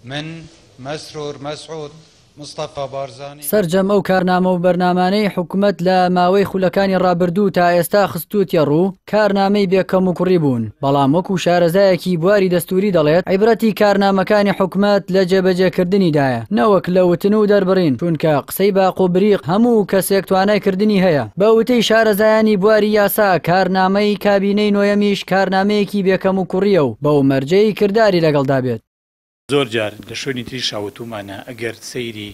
من مسرور مسعود مصطفى بارزاني سرجەم ئەو کارنامە و بەرنامانەی حکوومەت لە ماوەی خولەکانی ڕابردوو تا ئێستا خستووتە ڕوو کارنامەی بێکەم و کوڕی بوون، بەڵام وەکو شارەزایەکی بواری دەستوری دەڵێت عیبرەتی کارنامەکانی حکوومەت لە جێبەجێکردنیدایە نەوەک لە وتن و دەربڕین، چونکە قسەی باق و بریق هەموو کەسێک توانایکردنی هەیە. بە وتەی شارەزایانی بواری یاسا کارنامەی کابینەی نۆیەمیش کارنامەیەکی بێکەم و کوڕیە و بەو مەرجەی کردداری لەگەڵدا بێت. زۆر جار لە شوێنی تری شاوتومانە ئەگەر سەیری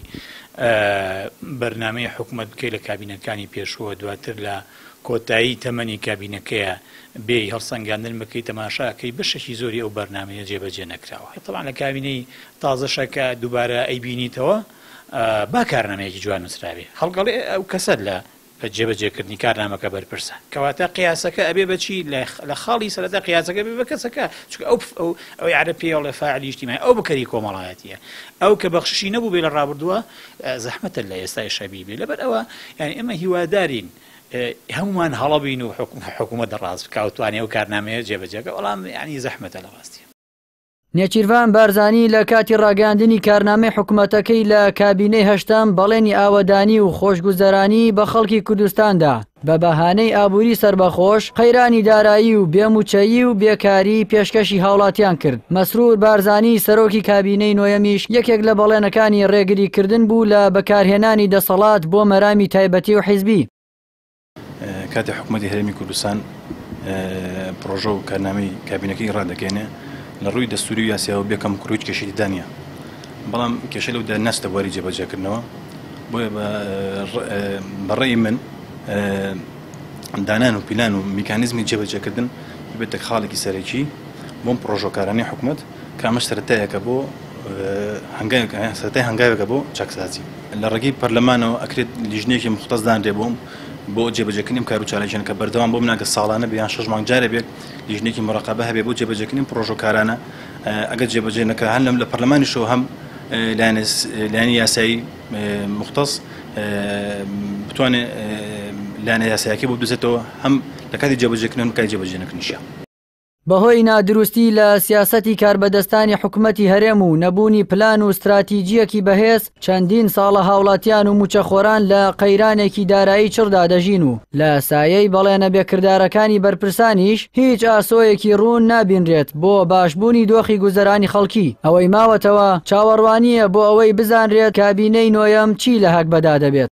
بەرنامەی حکوومەت بکەی لە کابینەکانی پێشووە دواتر لە کۆتایی تەمەنی کابینەکەیە بێ هەڵسەنگاندن بکەی تەماشاکەی بەشێکی زۆری ئەو بەرنامەیە جێبەجێ نەکراوە. تەڵان لە کابینەی تازەشەکە دووبارە ئەیبینیتەوە با کارنامەیەکی جوان نووسراوێ هەڵگەڵێ ئەو کەسەت لە جێبەجێکردنی کارنامەکە بەرپرسە کەواتە قیاسەکە ئەبێ بەچی لە خاڵی سەرەتا قیاسەکە بێ بە کەسەکە چونکە ئەو یاعرە پێڵێ فاعلی اجتیماعی ئەو بکەری کۆمەڵایەتیە ئەو کە بەخششی نەبوو بێ لە ڕابردووە زەحمەتە لە ئێستای شەبی بێ لەبەر ئەوە یعنی ئێمە هیوادارین هەمومان هەڵەبین و حکوومەت دەڕاست بکاوتوانێ ئەو کارنامەیە جێبەجێکە وەڵام یعنی زەحمەتە لە ڕاستی. نێچیروان بارزانی لە کاتی ڕاگەاندنی کارنامەی حکوومەتەکەی لە کابینەی هەشتم بەڵێنی ئاوەدانی و خۆشگوزەرانی بە خەڵکی کوردستاندا بە بەهانەی ئابووری سربەخۆش قەیرانی دارایی و بێموچەیی و بێکاری پێشکەشی هاوڵاتیان کرد. مەسرور بارزانی سەرۆکی کابینەی نۆیەمیش یەکێک لە بەڵێنەکانی ڕێگریکردن بوو لە بەکارهێنانی دەسەڵات بۆ مەرامی تایبەتی و حیزبی. کاتی حکوومەتی هەرێمی کوردستان پرۆژە و کارنامەی کابینەکەی ڕادەکەێنێ لە ڕووی دەستوری و یاسیاوە بێکەم کوڕیت کێشی دانیە، بەڵام کێشە لەودا نەستە بواری جێبەجێکردنەوە بۆیە بەڕێی من دانان و پیلان و میکانیزمی جێبەجێکردن بێتە خاڵێکی سەرەکی بۆم پرۆژۆکارانی حکوومەت کامەش سەرەتایەکە بۆ سەرەتای هەنگاوێکە بۆ چاکسازی لە ڕێگەی پەرلەمانەوە ئەکرێت لیژنەیەکی مختصدانرێ بۆم بۆ جێبەجێکردنی کار و چالێژن کە بەردەوام بۆ مناکە ساڵانە بیان 6 مانگ جارێ بێت لیژنێکی مڕاقەبە هەبێ بۆ جێبەجێکردنی پرۆژۆکارانە ئەگەر جێبەجێ نەکە هەم لە پەرلەمانیشەوە هەم لایەنی یاسایی مختص بتوانێت لایەنە یاساییەکەی بۆ بدوزێتەوە هەم لە کاتی جێبەجێکردن کای جێبەجێ نەکردنیشە. بەهۆی نادروستی لە سیاسەتی کاربەدەستانی حکوومەتی هەرێم و نەبوونی پلان و استراتیجیەکی بەهێز چەندین ساڵە هاوڵاتیان و موچەخۆران لە قەیرانێکی دارایی چڕدا دەژین و لە سایەی بەڵێنە بێکردارەکانی بەرپرسانیش هیچ ئاسۆیەکی ڕوون نابینرێت بۆ باشبوونی دۆخی گوزەرانی خەڵکی. ئەوەی ماوەتەوە چاوەڕوانیە بۆ ئەوەی بزانرێت کابینەی نۆیەم چی لە هەک بەدا دەبێت.